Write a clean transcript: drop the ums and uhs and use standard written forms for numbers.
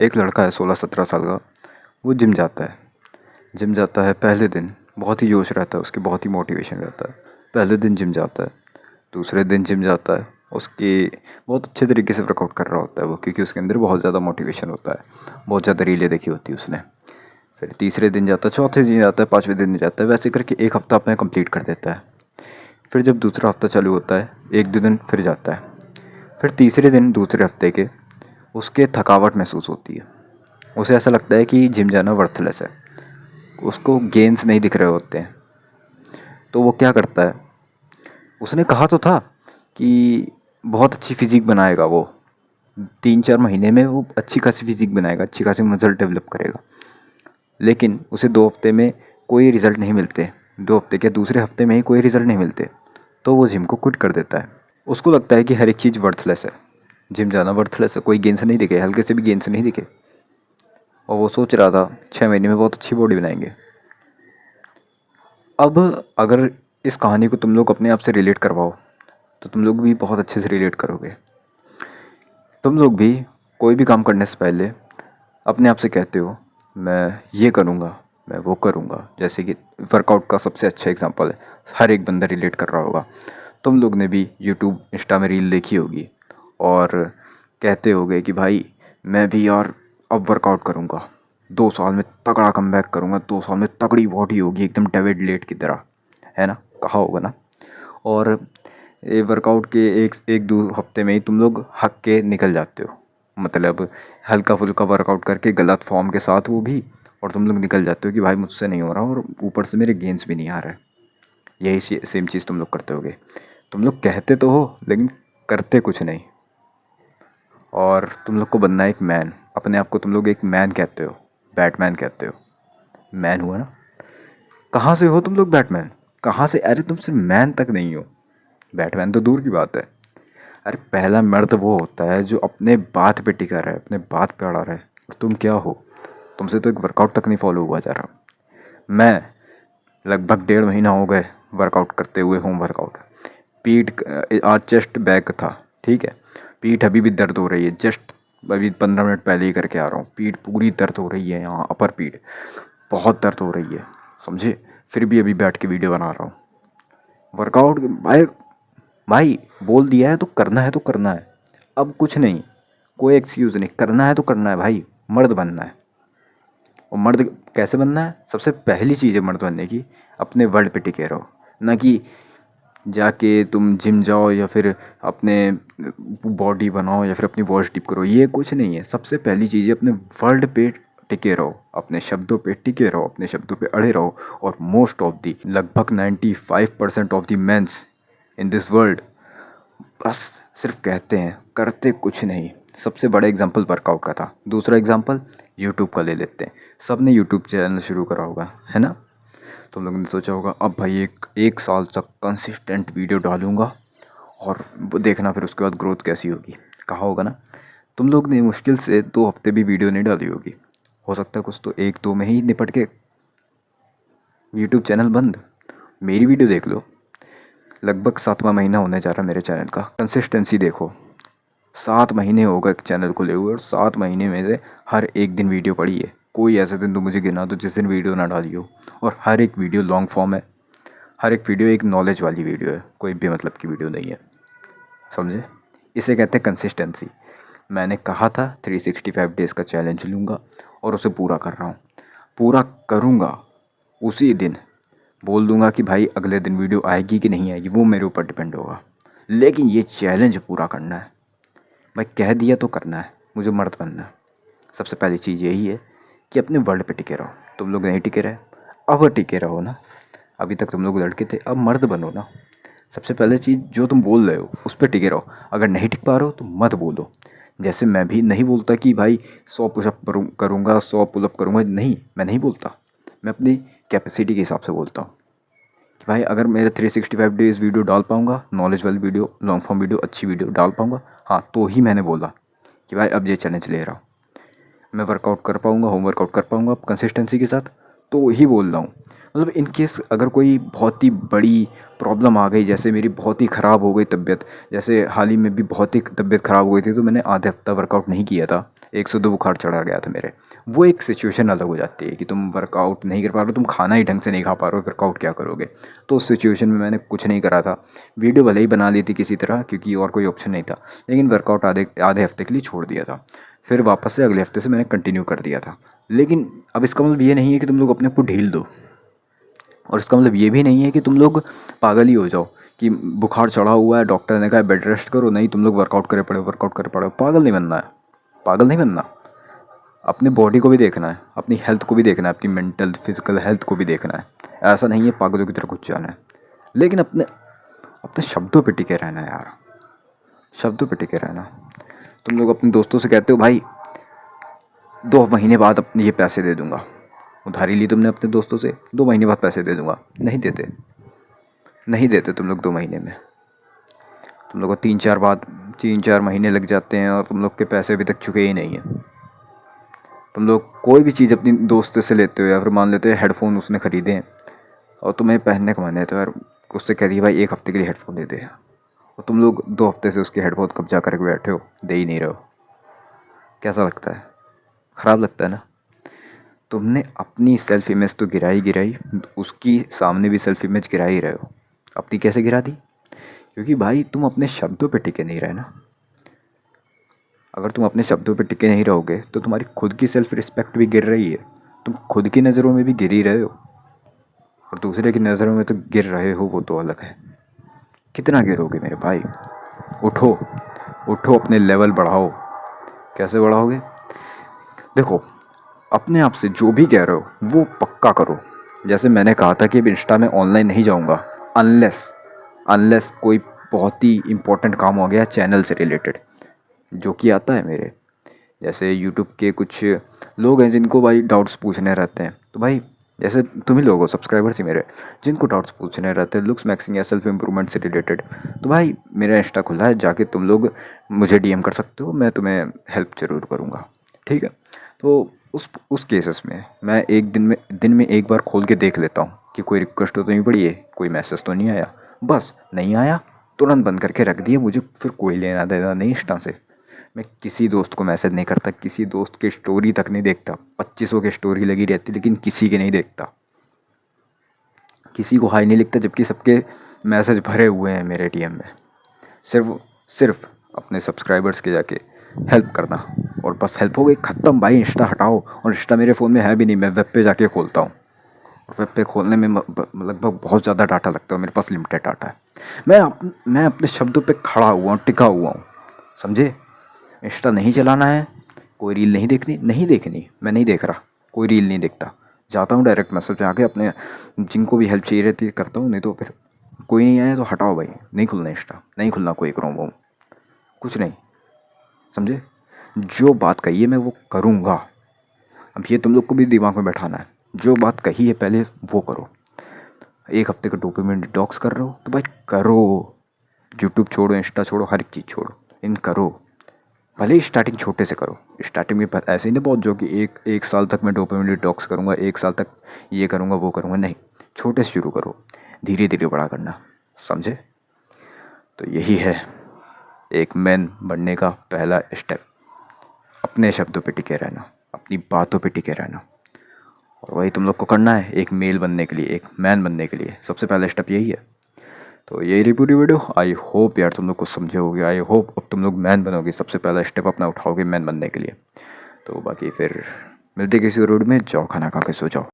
एक लड़का है 16-17 साल का। वो जिम जाता है। जिम जाता है, पहले दिन बहुत ही जोश रहता है, उसके बहुत ही मोटिवेशन रहता है। पहले दिन जिम जाता है, दूसरे दिन जिम जाता है, उसके बहुत अच्छे तरीके से वर्कआउट कर रहा होता है वो, क्योंकि उसके अंदर बहुत ज़्यादा मोटिवेशन होता है, बहुत ज़्यादा रीलें देखी होती है उसने। फिर तीसरे दिन जाता है, चौथे दिन जाता है, पाँचवें दिन जाता है, वैसे करके एक हफ़्ता अपना कंप्लीट कर देता है। फिर जब दूसरा हफ़्ता चालू होता है, एक दो दिन फिर जाता है। फिर तीसरे दिन दूसरे हफ्ते के उसके थकावट महसूस होती है। उसे ऐसा लगता है कि जिम जाना वर्थलेस है, उसको गेन्स नहीं दिख रहे होते हैं। तो वो क्या करता है, उसने कहा तो था कि बहुत अच्छी फिजिक बनाएगा वो, 3-4 महीने में वो अच्छी खासी फिजिक बनाएगा, अच्छी खासी मसल डेवलप करेगा। लेकिन उसे 2 हफ्ते में कोई रिज़ल्ट नहीं मिलते, 2 हफ्ते के दूसरे हफ्ते में ही कोई रिज़ल्ट नहीं मिलते, तो वो जिम को क्विट कर देता है। उसको लगता है कि हर एक चीज़ वर्थलेस है, जिम जाना वर्थलेस है, कोई गेंस नहीं दिखे, हल्के से भी गेंस नहीं दिखे। और वो सोच रहा था 6 महीने में बहुत अच्छी बॉडी बनाएंगे। अब अगर इस कहानी को तुम लोग अपने आप से रिलेट करवाओ तो तुम लोग भी बहुत अच्छे से रिलेट करोगे। तुम लोग भी कोई भी काम करने से पहले अपने आप से कहते हो मैं ये करूँगा, मैं वो करूँगा। जैसे कि वर्कआउट का सबसे अच्छा एग्जांपल है, हर एक बंदा रिलेट कर रहा होगा। तुम लोग ने भी यूट्यूब इंस्टा में रील देखी होगी और कहते होगे कि भाई मैं भी यार अब वर्कआउट करूँगा, 2 साल में तगड़ा कमबैक करूँगा, 2 साल में तगड़ी बॉडी होगी एकदम डेविड लेट की तरह, है ना, कहा होगा ना। और ये वर्कआउट के एक एक दो हफ्ते में ही तुम लोग हक के निकल जाते हो, मतलब हल्का फुल्का वर्कआउट करके गलत फॉर्म के साथ वो भी, और तुम लोग निकल जाते हो कि भाई मुझसे नहीं हो रहा और ऊपर से मेरे गेंस भी नहीं आ रहे। यही सेम चीज़ तुम लोग करते होगे। तुम लोग कहते तो हो लेकिन करते कुछ नहीं। और तुम लोग को बनना है एक मैन, अपने आप को तुम लोग एक मैन कहते हो, बैटमैन कहते हो। मैन हुआ ना, कहाँ से हो तुम लोग बैटमैन, कहाँ से, अरे तुम सिर्फ मैन तक नहीं हो, बैटमैन तो दूर की बात है। अरे पहला मर्द वो होता है जो अपने बात पे टिका रहे, अपने बात पे अड़ा रहे। और तुम क्या हो, तुमसे तो एक वर्कआउट तक नहीं फॉलो हुआ जा रहा। मैं लगभग 1.5 महीना हो गए वर्कआउट करते हुए, होम वर्कआउट। पीठ आज चेस्ट बैक था, ठीक है, पीठ अभी भी दर्द हो रही है, जस्ट अभी 15 मिनट पहले ही करके आ रहा हूँ, पीठ पूरी दर्द हो रही है, यहाँ अपर पीठ बहुत दर्द हो रही है, समझे। फिर भी अभी बैठ के वीडियो बना रहा हूँ वर्कआउट। भाई भाई बोल दिया है तो करना है, तो करना है, अब कुछ नहीं, कोई एक्सक्यूज़ नहीं, करना है तो करना है भाई, मर्द बनना है। और मर्द कैसे बनना है, सबसे पहली चीज़ है मर्द बनने की, अपने वर्ड पे टिके रहो। ना कि जाके तुम जिम जाओ या फिर अपने बॉडी बनाओ या फिर अपनी वॉइस टिप करो, ये कुछ नहीं है। सबसे पहली चीज़ है अपने वर्ड पे टिके रहो, अपने शब्दों पे टिके रहो, अपने शब्दों पे अड़े रहो। और मोस्ट ऑफ दी, लगभग 95% of the mens in this world बस सिर्फ कहते हैं, करते कुछ नहीं। सबसे बड़ा एग्जांपल वर्कआउट का था, दूसरा एग्जांपल यूट्यूब का ले लेते हैं। सब ने यूट्यूब चैनल शुरू करा होगा, है ना। तुम लोगों ने सोचा होगा अब भाई एक साल तक कंसिस्टेंट वीडियो डालूंगा और वो देखना फिर उसके बाद ग्रोथ कैसी होगी, कहा होगा ना। तुम लोग ने मुश्किल से 2 हफ्ते भी वीडियो नहीं डाली होगी, हो सकता है कुछ तो 1-2 में ही निपट के यूट्यूब चैनल बंद। मेरी वीडियो देख लो, लगभग 7वां महीना होने जा रहा है मेरे चैनल का। कंसिस्टेंसी देखो, 7 महीने हो गए चैनल को ले हुए और 7 महीने में से हर एक दिन वीडियो पड़ी है। कोई ऐसे दिन तो मुझे गिना दो जिस दिन वीडियो ना डाली हो। और हर एक वीडियो लॉन्ग फॉर्म है, हर एक वीडियो एक नॉलेज वाली वीडियो है, कोई भी मतलब की वीडियो नहीं है, समझे। इसे कहते हैं कंसिस्टेंसी। मैंने कहा था 365 डेज़ का चैलेंज लूँगा और उसे पूरा कर रहा हूँ, पूरा करूँगा। उसी दिन बोल दूंगा कि भाई अगले दिन वीडियो आएगी कि नहीं आएगी वो मेरे ऊपर डिपेंड होगा, लेकिन ये चैलेंज पूरा करना है भाई, कह दिया तो करना है, मुझे मर्द बनना है। सबसे पहली चीज़ यही है कि अपने वर्ड पे टिके रहो। तुम लोग नहीं टिके रहे, अब टिके रहो ना। अभी तक तुम लोग लड़के थे, अब मर्द बनो ना। सबसे पहले चीज़ जो तुम बोल रहे हो उस पर टिके रहो। अगर नहीं टिक पा रहे हो तो मत बोलो। जैसे मैं भी नहीं बोलता कि भाई 100 पुशअप करूँगा, 100 पुलअप करूँगा, नहीं, मैं नहीं बोलता। मैं अपनी कैपेसिटी के हिसाब से बोलता हूँ कि भाई अगर मेरे 365 डेज़ वीडियो डाल पाऊँगा, नॉलेज वाली वीडियो, लॉन्ग फॉर्म वीडियो, अच्छी वीडियो डाल पाऊँगा, हाँ, तो ही मैंने बोला कि भाई अब ये चैलेंज ले रहा हूँ। मैं वर्कआउट कर पाऊँगा, होम वर्कआउट कर पाऊँगा कंसिस्टेंसी के साथ, तो ही बोल रहा हूँ। मतलब इन केस अगर कोई बहुत ही बड़ी प्रॉब्लम आ गई, जैसे मेरी बहुत ही ख़राब हो गई तबीयत, जैसे हाल ही में भी बहुत ही तबीयत ख़राब हो गई थी, तो मैंने आधे हफ्ता वर्कआउट नहीं किया था, 102 बुखार चढ़ा गया था मेरे। वो एक सिचुएशन अलग हो जाती है कि तुम वर्कआउट नहीं कर पा रहे हो, तुम खाना ही ढंग से नहीं खा पा रहे हो, वर्कआउट क्या करोगे। तो उस सिचुएशन में मैंने कुछ नहीं करा था, वीडियो भले ही बना ली थी किसी तरह क्योंकि और कोई ऑप्शन नहीं था, लेकिन वर्कआउट आधे आधे हफ्ते के लिए छोड़ दिया था। फिर वापस से अगले हफ्ते से मैंने कंटिन्यू कर दिया था। लेकिन अब इसका मतलब ये नहीं है कि तुम लोग अपने आप को ढील दो, और इसका मतलब ये भी नहीं है कि तुम लोग पागल ही हो जाओ कि बुखार चढ़ा हुआ है, डॉक्टर ने कहा बेड रेस्ट करो, नहीं तुम लोग वर्कआउट करे पड़े, वर्कआउट करे पड़े। पागल नहीं बनना है, पागल नहीं बनना। अपने बॉडी को भी देखना है, अपनी हेल्थ को भी देखना है, अपनी मेंटल फिजिकल हेल्थ को भी देखना है। ऐसा नहीं है पागलों की तरह कुछ जाना है, लेकिन अपने अपने शब्दों पे टिके रहना है यार, शब्दों पे टिके रहना। तुम लोग अपने दोस्तों से कहते हो भाई 2 महीने बाद अपने ये पैसे दे दूंगा, उधारी ली तुमने अपने दोस्तों से, 2 महीने बाद पैसे दे दूंगा, नहीं देते, नहीं देते तुम लोग 2 महीने में। तुम लोग को 3-4 महीने लग जाते हैं और तुम लोग के पैसे अभी तक चुके ही नहीं हैं। तुम लोग कोई भी चीज़ अपनी दोस्त से लेते हो, या फिर मान लेते हैं हेडफोन उसने ख़रीदे हैं और तुम्हें पहनने को मन है, तो यार उससे कह दिया भाई 1 हफ्ते के लिए हेडफोन दे दे, और तुम लोग 2 हफ्ते से उसके हेडफोन कब्जा करके बैठे हो, दे ही नहीं रहे हो। कैसा लगता है? ख़राब लगता है ना। तुमने अपनी सेल्फ इमेज तो गिराई गिराई, उसकी सामने भी सेल्फ इमेज गिरा ही रहे हो। अपनी कैसे गिरा दी? क्योंकि भाई तुम अपने शब्दों पे टिके नहीं रहे ना। अगर तुम अपने शब्दों पे टिके नहीं रहोगे तो तुम्हारी खुद की सेल्फ रिस्पेक्ट भी गिर रही है, तुम खुद की नज़रों में भी गिर ही रहे हो, और दूसरे की नज़रों में तो गिर रहे हो, वो तो अलग है। कितना गिरोगे मेरे भाई? उठो, उठो, अपने लेवल बढ़ाओ। कैसे बढ़ाओगे? देखो, अपने आप से जो भी कह रहे हो वो पक्का करो। जैसे मैंने कहा था कि अब इंस्टा में ऑनलाइन नहीं जाऊंगा अनलेस अनलेस कोई बहुत ही इम्पोर्टेंट काम हो गया चैनल से रिलेटेड, जो कि आता है मेरे। जैसे यूट्यूब के कुछ लोग हैं जिनको भाई डाउट्स पूछने रहते हैं, तो भाई जैसे तुम ही लोग हो सब्सक्राइबर्स ही मेरे, जिनको डाउट्स पूछने रहते हैं लुक्स मैक्सिंग या सेल्फ इम्प्रूवमेंट से रिलेटेड, तो भाई मेरा इंस्टा खुला है, जाके तुम लोग मुझे डीएम कर सकते हो, मैं तुम्हें हेल्प ज़रूर करूँगा। ठीक है? तो उस केसेस में मैं एक दिन में एक बार खोल के देख लेता हूँ कि कोई रिक्वेस्ट तो नहीं पड़ी है, कोई मैसेज तो नहीं आया। बस नहीं आया, तुरंत बंद करके रख दिया, मुझे फिर कोई लेना देना नहीं इंस्टा से। मैं किसी दोस्त को मैसेज नहीं करता, किसी दोस्त की स्टोरी तक नहीं देखता। 2500 की स्टोरी लगी रहती, लेकिन किसी की नहीं देखता, किसी को हाई नहीं लिखता, जबकि सबके मैसेज भरे हुए हैं मेरे डीएम में। सिर्फ अपने सब्सक्राइबर्स के जाके हेल्प करना, और बस हेल्प हो गई, ख़त्म भाई। इंस्टा हटाओ, और इंस्टा मेरे फ़ोन में है भी नहीं, मैं वेब पे जाके खोलता हूँ, और वेब पे खोलने में लगभग बहुत ज़्यादा डाटा लगता है, मेरे पास लिमिटेड डाटा है। मैं अपने शब्दों पे खड़ा हुआ हूँ, टिका हुआ हूँ, समझे? इंस्टा नहीं चलाना है, कोई रील नहीं देखनी, नहीं देखनी, मैं नहीं देख रहा, कोई रील नहीं देखता, जाता हूँ डायरेक्ट मैसेज में आके अपने जिनको भी हेल्प चाहिए रहती है करता हूँ, नहीं तो फिर कोई नहीं आया तो हटाओ भाई, नहीं खुलना इंस्टा, नहीं खुलना कोई क्रोम वोम, कुछ नहीं, समझे? जो बात कही है मैं वो करूँगा। अब ये तुम लोग को भी दिमाग में बैठाना है, जो बात कही है पहले वो करो। 1 हफ्ते का डोपामिन डिटॉक्स कर रहे हो तो भाई करो, यूट्यूब छोड़ो, इंस्टा छोड़ो, हर एक चीज़ छोड़ो, इन करो। भले ही स्टार्टिंग छोटे से करो, स्टार्टिंग में ऐसे ही नहीं बहुत जो कि एक साल तक मैं डोपामिन डिटॉक्स करूँगा, 1 साल तक ये करूँगा वो करूँगा, नहीं, छोटे से शुरू करो, धीरे धीरे बड़ा करना, समझे? तो यही है एक मैन बनने का पहला स्टेप, अपने शब्दों पे टिके रहना, अपनी बातों पे टिके रहना। और वही तुम लोग को करना है एक मेल बनने के लिए, एक मैन बनने के लिए, सबसे पहला स्टेप यही है। तो यही रही पूरी वीडियो। आई होप यार तुम लोग कुछ समझे होगे, आई होप अब तुम लोग मैन बनोगे, सबसे पहला स्टेप अपना उठाओगे मैन बनने के लिए। तो बाकी फिर मिलते किसी रोड में, जाओ खाना खा के सो जाओ।